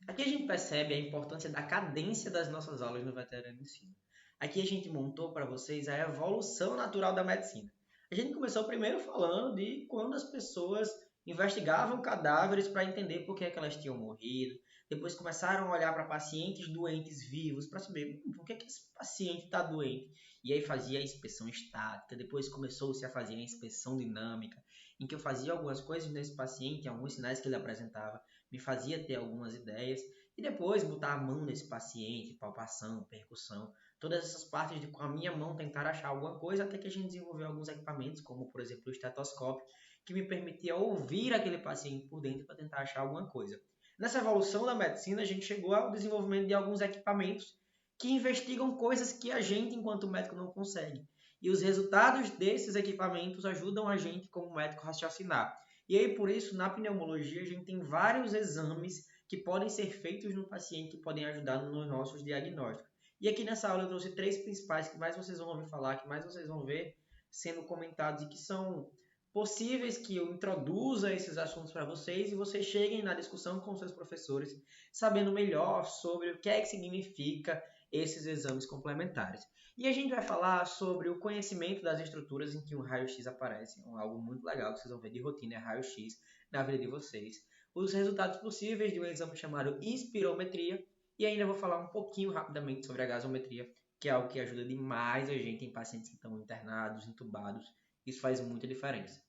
Aqui a gente percebe a importância da cadência das nossas aulas no Veterano Ensino. Aqui a gente montou para vocês a evolução natural da medicina. A gente começou primeiro falando de quando as pessoas investigavam cadáveres para entender por que é que elas tinham morrido. Depois começaram a olhar para pacientes doentes vivos para saber por que, que esse paciente está doente. E aí fazia a inspeção estática. Depois começou-se a fazer a inspeção dinâmica, em que eu fazia algumas coisas nesse paciente, alguns sinais que ele apresentava, me fazia ter algumas ideias e depois botar a mão nesse paciente, palpação, percussão, todas essas partes de com a minha mão tentar achar alguma coisa, até que a gente desenvolveu alguns equipamentos, como por exemplo o estetoscópio, que me permitia ouvir aquele paciente por dentro para tentar achar alguma coisa. Nessa evolução da medicina, a gente chegou ao desenvolvimento de alguns equipamentos que investigam coisas que a gente, enquanto médico, não consegue. E os resultados desses equipamentos ajudam a gente, como médico, a raciocinar. E aí, por isso, na pneumologia, a gente tem vários exames que podem ser feitos no paciente que podem ajudar nos nossos diagnósticos. E aqui nessa aula eu trouxe três principais que mais vocês vão ouvir falar, que mais vocês vão ver sendo comentados e que são possíveis que eu introduza esses assuntos para vocês e vocês cheguem na discussão com seus professores sabendo melhor sobre o que é que significa esses exames complementares. E a gente vai falar sobre o conhecimento das estruturas em que um raio-x aparece, algo muito legal que vocês vão ver de rotina, é raio-x na vida de vocês. Os resultados possíveis de um exame chamado espirometria e ainda vou falar um pouquinho rapidamente sobre a gasometria, que é algo que ajuda demais a gente em pacientes que estão internados, entubados. Isso faz muita diferença.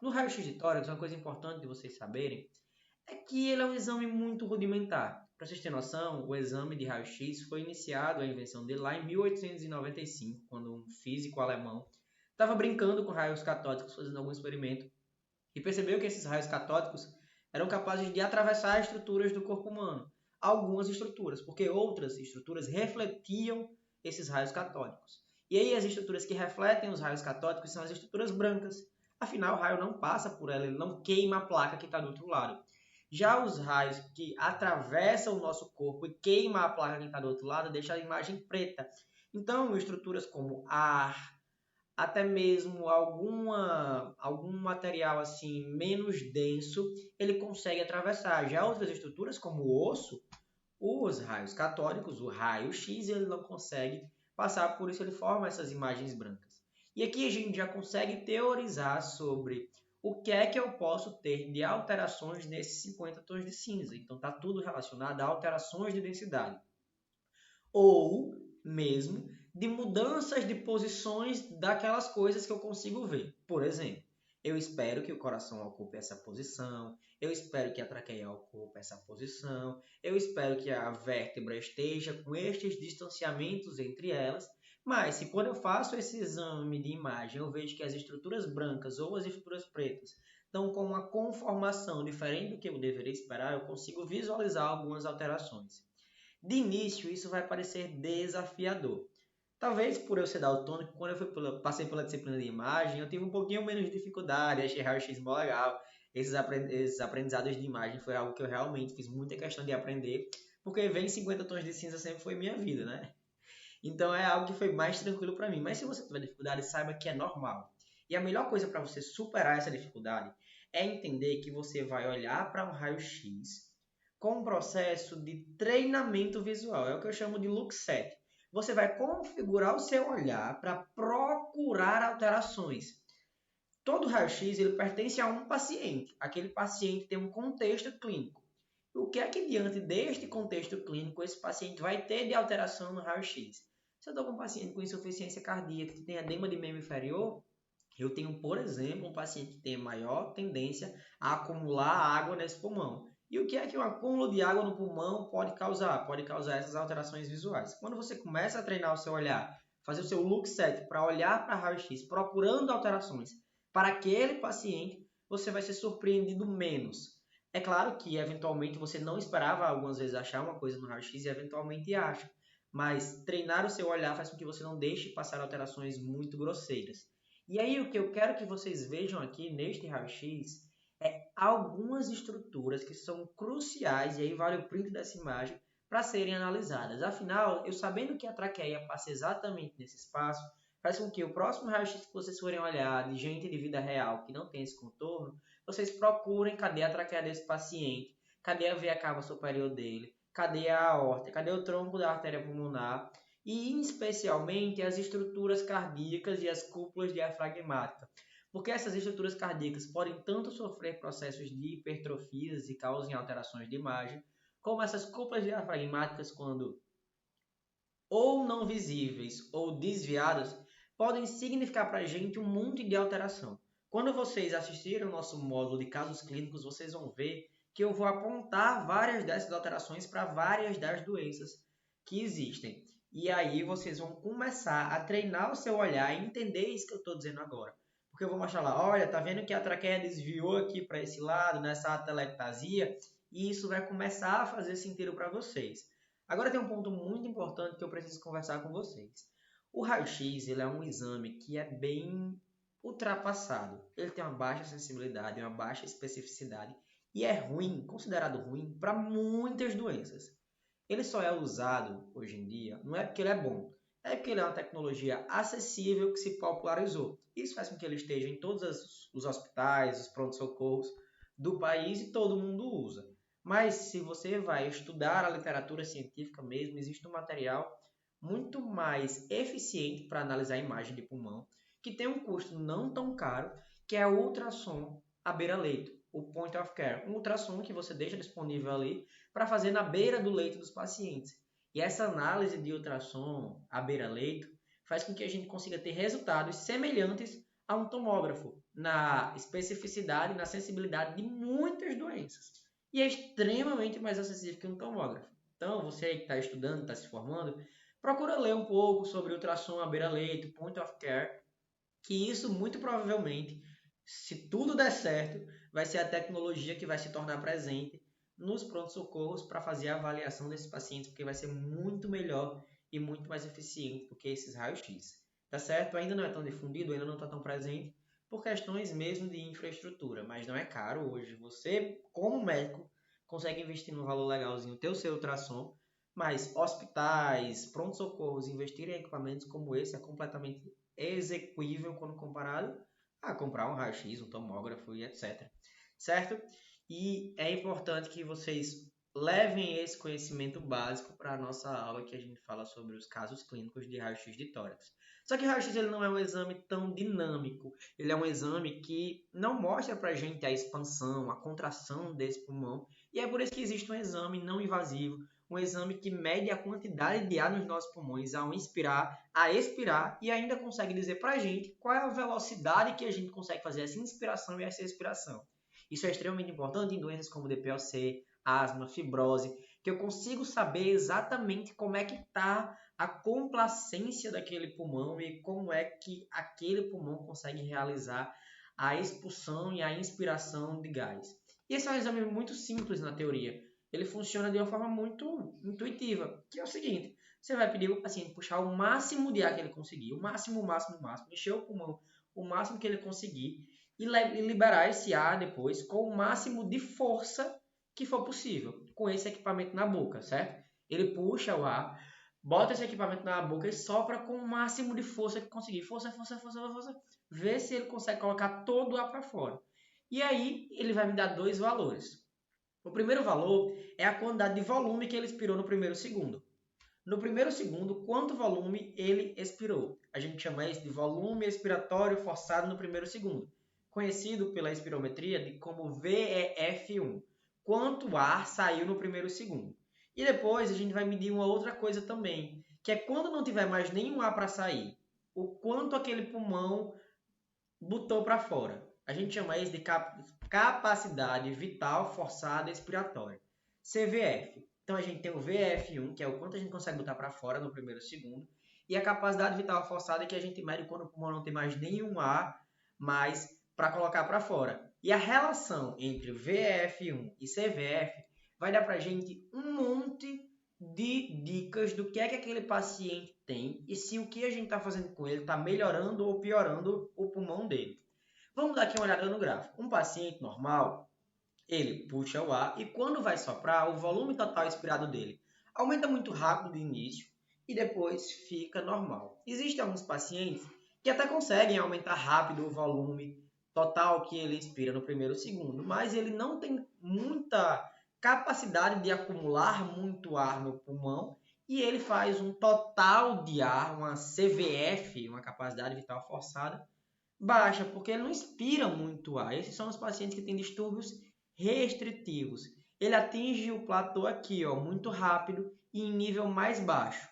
No raio-x de tórax, uma coisa importante de vocês saberem é que ele é um exame muito rudimentar. Para vocês terem noção, o exame de raio-x foi iniciado, a invenção dele, lá em 1895, quando um físico alemão estava brincando com raios catódicos, fazendo algum experimento, e percebeu que esses raios catódicos eram capazes de atravessar as estruturas do corpo humano. Algumas estruturas, porque outras estruturas refletiam esses raios catódicos. E aí as estruturas que refletem os raios catódicos são as estruturas brancas. Afinal, o raio não passa por ela, ele não queima a placa que está do outro lado. Já os raios que atravessam o nosso corpo e queimam a placa que está do outro lado, deixam a imagem preta. Então, estruturas como ar, até mesmo algum material assim menos denso, ele consegue atravessar. Já outras estruturas, como o osso, os raios catódicos, o raio-x, ele não consegue passar, por isso ele forma essas imagens brancas. E aqui a gente já consegue teorizar sobre o que é que eu posso ter de alterações nesses 50 tons de cinza. Então está tudo relacionado a alterações de densidade. Ou mesmo de mudanças de posições daquelas coisas que eu consigo ver. Por exemplo, eu espero que o coração ocupe essa posição, eu espero que a traqueia ocupe essa posição, eu espero que a vértebra esteja com estes distanciamentos entre elas, mas se quando eu faço esse exame de imagem eu vejo que as estruturas brancas ou as estruturas pretas estão com uma conformação diferente do que eu deveria esperar, eu consigo visualizar algumas alterações. De início, isso vai parecer desafiador. Talvez por eu ser daltônico, quando eu passei pela disciplina de imagem, eu tive um pouquinho menos de dificuldade, achei raio-x mó legal. Esses aprendizados de imagem foi algo que eu realmente fiz muita questão de aprender, porque ver em 50 tons de cinza sempre foi minha vida, né? Então é algo que foi mais tranquilo para mim. Mas se você tiver dificuldade, saiba que é normal. E a melhor coisa para você superar essa dificuldade é entender que você vai olhar para um raio-x com um processo de treinamento visual. É o que eu chamo de look set. Você vai configurar o seu olhar para procurar alterações. Todo raio-x ele pertence a um paciente. Aquele paciente tem um contexto clínico. O que é que diante deste contexto clínico esse paciente vai ter de alteração no raio-x? Se eu estou com um paciente com insuficiência cardíaca que tem edema de membro inferior, eu tenho, por exemplo, um paciente que tem maior tendência a acumular água nesse pulmão. E o que é que um acúmulo de água no pulmão pode causar? Pode causar essas alterações visuais. Quando você começa a treinar o seu olhar, fazer o seu look set para olhar para raio-x, procurando alterações para aquele paciente, você vai ser surpreendido menos. É claro que, eventualmente, você não esperava algumas vezes achar uma coisa no raio-x e eventualmente acha. Mas treinar o seu olhar faz com que você não deixe passar alterações muito grosseiras. E aí o que eu quero que vocês vejam aqui neste raio-x é algumas estruturas que são cruciais, e aí vale o print dessa imagem, para serem analisadas. Afinal, eu sabendo que a traqueia passa exatamente nesse espaço, faz com que o próximo raio-x que vocês forem olhar de gente de vida real que não tem esse contorno, vocês procurem cadê a traqueia desse paciente, cadê a veia cava superior dele, cadê a aorta, cadê o tronco da artéria pulmonar e, especialmente, as estruturas cardíacas e as cúpulas diafragmáticas. Porque essas estruturas cardíacas podem tanto sofrer processos de hipertrofias e causem alterações de imagem, como essas cúpulas diafragmáticas, quando ou não visíveis ou desviadas, podem significar para a gente um monte de alteração. Quando vocês assistirem o nosso módulo de casos clínicos, vocês vão ver que eu vou apontar várias dessas alterações para várias das doenças que existem. E aí vocês vão começar a treinar o seu olhar e entender isso que eu estou dizendo agora. Porque eu vou mostrar lá, olha, tá vendo que a traqueia desviou aqui para esse lado, nessa atelectasia, e isso vai começar a fazer sentido para vocês. Agora tem um ponto muito importante que eu preciso conversar com vocês. O raio-x ele é um exame que é bem ultrapassado. Ele tem uma baixa sensibilidade, uma baixa especificidade e é ruim, considerado ruim, para muitas doenças. Ele só é usado hoje em dia, não é porque ele é bom, é porque ele é uma tecnologia acessível que se popularizou. Isso faz com que ele esteja em todos os hospitais, os pronto-socorros do país e todo mundo usa. Mas se você vai estudar a literatura científica mesmo, existe um material muito mais eficiente para analisar a imagem de pulmão, que tem um custo não tão caro, que é o ultrassom à beira-leito, o point of care. Um ultrassom que você deixa disponível ali para fazer na beira do leito dos pacientes. E essa análise de ultrassom à beira-leito faz com que a gente consiga ter resultados semelhantes a um tomógrafo, na especificidade e na sensibilidade de muitas doenças. E é extremamente mais acessível que um tomógrafo. Então, você que está estudando, está se formando, procura ler um pouco sobre ultrassom à beira-leito, point of care, que isso muito provavelmente, se tudo der certo, vai ser a tecnologia que vai se tornar presente nos pronto-socorros para fazer a avaliação desses pacientes, porque vai ser muito melhor e muito mais eficiente do que esses raios-x. Tá certo? Ainda não é tão difundido, ainda não está tão presente, por questões mesmo de infraestrutura, mas não é caro hoje. Você, como médico, consegue investir num valor legalzinho, ter o seu ultrassom, mas hospitais, pronto-socorros, investirem em equipamentos como esse é completamente execuível quando comparado a comprar um raio-x, um tomógrafo e etc. Certo? E é importante que vocês levem esse conhecimento básico para a nossa aula que a gente fala sobre os casos clínicos de raio-x de tórax. Só que o raio-x ele não é um exame tão dinâmico, ele é um exame que não mostra para a gente a expansão, a contração desse pulmão, e é por isso que existe um exame não invasivo, um exame que mede a quantidade de ar nos nossos pulmões ao inspirar, a expirar, e ainda consegue dizer para a gente qual é a velocidade que a gente consegue fazer essa inspiração e essa expiração. Isso é extremamente importante em doenças como DPOC, asma, fibrose, que eu consigo saber exatamente como é que está a complacência daquele pulmão e como é que aquele pulmão consegue realizar a expulsão e a inspiração de gás. E esse é um exame muito simples na teoria. Ele funciona de uma forma muito intuitiva, que é o seguinte: você vai pedir ao paciente puxar o máximo de ar que ele conseguir, o máximo, encher o pulmão o máximo que ele conseguir e liberar esse ar depois com o máximo de força que for possível, com esse equipamento na boca, certo? Ele puxa o ar, bota esse equipamento na boca e sopra com o máximo de força que conseguir. Força. Vê se ele consegue colocar todo o ar para fora. E aí ele vai me dar dois valores. O primeiro valor é a quantidade de volume que ele expirou no primeiro segundo. No primeiro segundo, quanto volume ele expirou? A gente chama isso de volume expiratório forçado no primeiro segundo, conhecido pela espirometria de como VEF1. Quanto ar saiu no primeiro segundo. E depois a gente vai medir uma outra coisa também, que é quando não tiver mais nenhum ar para sair, o quanto aquele pulmão botou para fora. A gente chama isso de capacidade vital forçada expiratória, CVF. Então a gente tem o VF1, que é o quanto a gente consegue botar para fora no primeiro segundo, e a capacidade vital forçada que a gente mede quando o pulmão não tem mais nenhum ar mais para colocar para fora. E a relação entre VF1 e CVF vai dar para a gente um monte de dicas do que é que aquele paciente tem e se o que a gente está fazendo com ele está melhorando ou piorando o pulmão dele. Vamos dar aqui uma olhada no gráfico. Um paciente normal, ele puxa o ar e quando vai soprar, o volume total expirado dele aumenta muito rápido no início e depois fica normal. Existem alguns pacientes que até conseguem aumentar rápido o volume total que ele expira no primeiro segundo, mas ele não tem muita capacidade de acumular muito ar no pulmão e ele faz um total de ar, uma CVF, uma capacidade vital forçada, baixa, porque ele não expira muito ar. Esses são os pacientes que têm distúrbios restritivos. Ele atinge o platô aqui, ó, muito rápido e em nível mais baixo.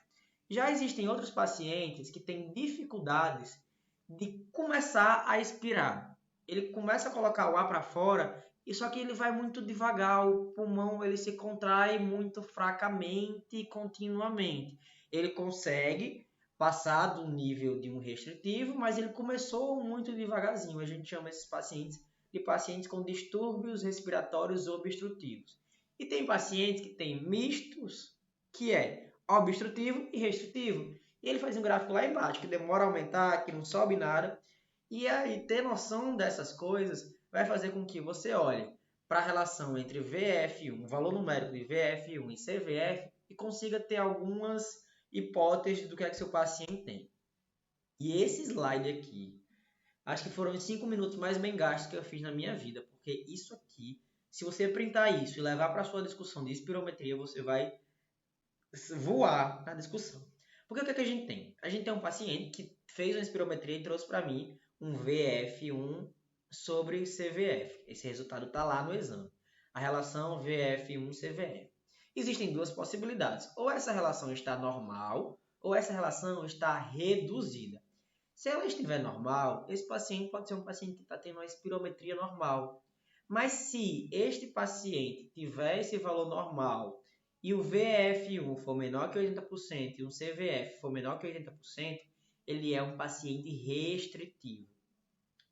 Já existem outros pacientes que têm dificuldades de começar a expirar. Ele começa a colocar o ar para fora, e só que ele vai muito devagar, o pulmão ele se contrai muito fracamente e continuamente. Ele consegue passar do nível de um restritivo, mas ele começou muito devagarzinho. A gente chama esses pacientes de pacientes com distúrbios respiratórios obstrutivos. E tem pacientes que têm mistos, que é obstrutivo e restritivo. E ele faz um gráfico lá embaixo, que demora a aumentar, que não sobe nada. E aí, ter noção dessas coisas vai fazer com que você olhe para a relação entre VF1, o valor numérico de VF1 e CVF, e consiga ter algumas hipóteses do que é que seu paciente tem. E esse slide aqui, acho que foram os 5 minutos mais bem gastos que eu fiz na minha vida, porque isso aqui, se você printar isso e levar para a sua discussão de espirometria, você vai voar na discussão. Porque o que é que a gente tem? A gente tem um paciente que fez uma espirometria e trouxe para mim um VF1 sobre CVF. Esse resultado está lá no exame. A relação VF1-CVF. Existem duas possibilidades. Ou essa relação está normal, ou essa relação está reduzida. Se ela estiver normal, esse paciente pode ser um paciente que está tendo uma espirometria normal. Mas se este paciente tiver esse valor normal e o VF1 for menor que 80% e o CVF for menor que 80%, ele é um paciente restritivo.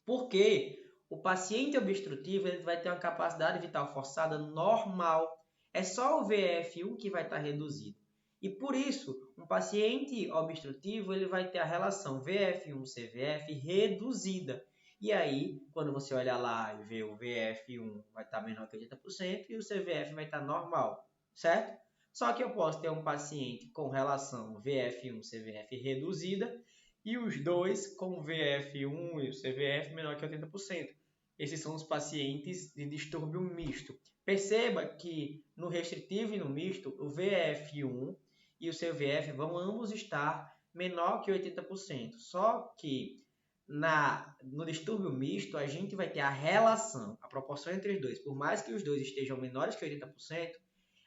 Por quê? O paciente obstrutivo ele vai ter uma capacidade vital forçada normal. É só o VF1 que vai estar reduzido. E por isso, um paciente obstrutivo ele vai ter a relação VF1-CVF reduzida. E aí, quando você olha lá e vê o VF1 vai estar menor que 80% e o CVF vai estar normal, certo? Só que eu posso ter um paciente com relação VF1-CVF reduzida e os dois com o VF1 e o CVF menor que 80%. Esses são os pacientes de distúrbio misto. Perceba que no restritivo e no misto, o VF1 e o CVF vão ambos estar menor que 80%. Só que no distúrbio misto, a gente vai ter a relação, a proporção entre os dois. Por mais que os dois estejam menores que 80%,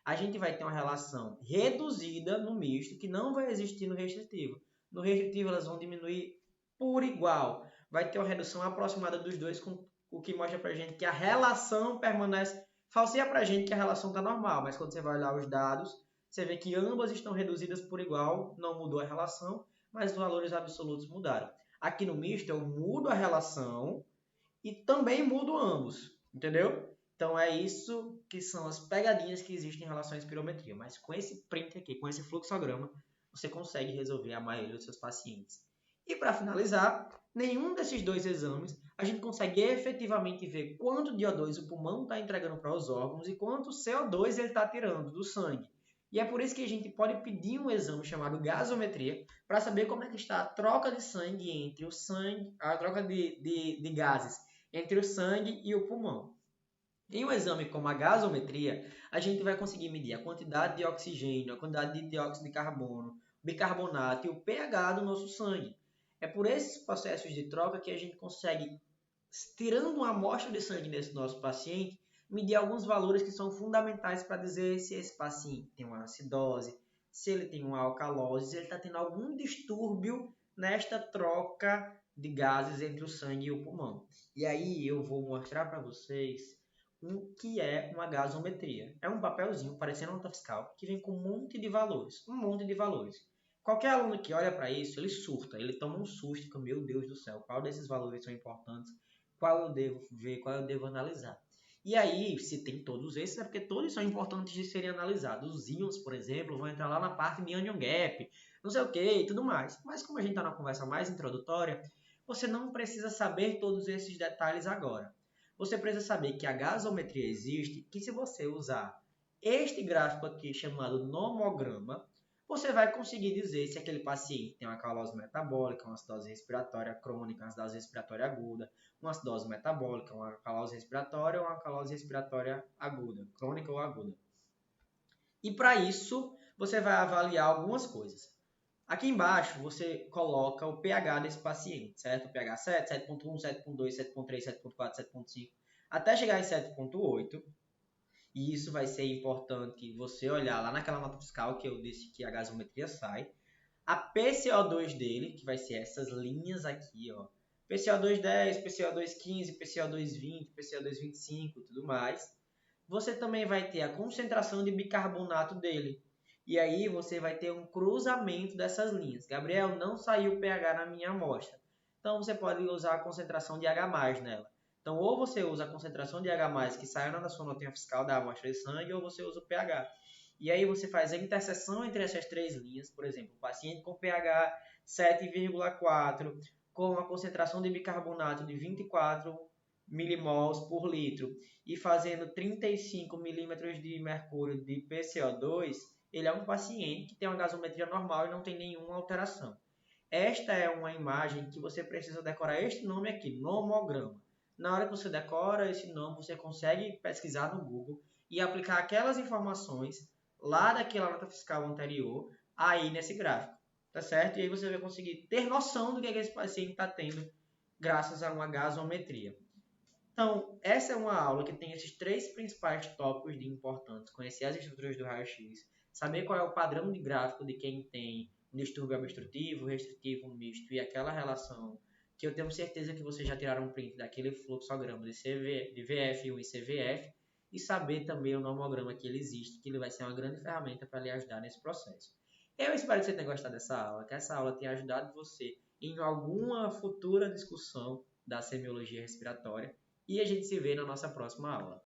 a gente vai ter uma relação reduzida no misto que não vai existir no restritivo. No restritivo, elas vão diminuir por igual. Vai ter uma redução aproximada dos dois, com o que mostra pra gente que a relação permanece. Falseia pra gente que a relação está normal, mas quando você vai olhar os dados, você vê que ambas estão reduzidas por igual, não mudou a relação, mas os valores absolutos mudaram. Aqui no misto, eu mudo a relação e também mudo ambos, entendeu? Então é isso que são as pegadinhas que existem em relação à espirometria. Mas com esse print aqui, com esse fluxograma, você consegue resolver a maioria dos seus pacientes. E para finalizar, nenhum desses dois exames a gente consegue efetivamente ver quanto de O2 o pulmão está entregando para os órgãos e quanto CO2 ele está tirando do sangue. E é por isso que a gente pode pedir um exame chamado gasometria para saber como é que está a troca de sangue entre o sangue, a troca de gases entre o sangue e o pulmão. Em um exame como a gasometria, a gente vai conseguir medir a quantidade de oxigênio, a quantidade de dióxido de carbono, bicarbonato e o pH do nosso sangue. É por esses processos de troca que a gente consegue, tirando uma amostra de sangue desse nosso paciente, medir alguns valores que são fundamentais para dizer se esse paciente tem uma acidose, se ele tem uma alcalose, se ele está tendo algum distúrbio nesta troca de gases entre o sangue e o pulmão. E aí eu vou mostrar para vocês o que é uma gasometria. É um papelzinho parecendo nota fiscal que vem com um monte de valores. Qualquer aluno que olha para isso, ele surta, ele toma um susto, fica, meu Deus do céu, qual desses valores são importantes, qual eu devo ver, qual eu devo analisar. E aí, se tem todos esses, é porque todos são importantes de serem analisados. Os íons, por exemplo, vão entrar lá na parte de anion gap, não sei o que e tudo mais. Mas como a gente está na conversa mais introdutória, você não precisa saber todos esses detalhes agora. Você precisa saber que a gasometria existe, que se você usar este gráfico aqui chamado nomograma, você vai conseguir dizer se aquele paciente tem uma alcalose metabólica, uma acidose respiratória crônica, uma acidose respiratória aguda, uma acidose metabólica, uma alcalose respiratória ou uma alcalose respiratória aguda, crônica ou aguda. E para isso, você vai avaliar algumas coisas. Aqui embaixo, você coloca o pH desse paciente, certo? O pH 7, 7.1, 7.2, 7.3, 7.4, 7.5, até chegar em 7.8. E isso vai ser importante você olhar lá naquela nota fiscal que eu disse que a gasometria sai. A PCO2 dele, que vai ser essas linhas aqui, ó. PCO2 10, PCO2 15, PCO2 20, PCO2 25 e tudo mais. Você também vai ter a concentração de bicarbonato dele. E aí você vai ter um cruzamento dessas linhas. Gabriel, não saiu pH na minha amostra. Então você pode usar a concentração de H+ nela. Então ou você usa a concentração de H+ que saiu na sua notinha fiscal da amostra de sangue, ou você usa o pH. E aí você faz a interseção entre essas três linhas, por exemplo, o paciente com pH 7,4, com a concentração de bicarbonato de 24 milimols por litro e fazendo 35 milímetros de mercúrio de PCO2, ele é um paciente que tem uma gasometria normal e não tem nenhuma alteração. Esta é uma imagem que você precisa decorar este nome aqui, nomograma. Na hora que você decora esse nome, você consegue pesquisar no Google e aplicar aquelas informações lá daquela nota fiscal anterior aí nesse gráfico, tá certo? E aí você vai conseguir ter noção do que esse paciente está tendo graças a uma gasometria. Então, essa é uma aula que tem esses três principais tópicos de importantes: conhecer as estruturas do raio-x, saber qual é o padrão de gráfico de quem tem um distúrbio obstrutivo, restritivo, misto e aquela relação que eu tenho certeza que vocês já tiraram um print daquele fluxograma de VF1 e CVF, e saber também o nomograma que ele existe, que ele vai ser uma grande ferramenta para lhe ajudar nesse processo. Eu espero que você tenha gostado dessa aula, que essa aula tenha ajudado você em alguma futura discussão da semiologia respiratória, e a gente se vê na nossa próxima aula.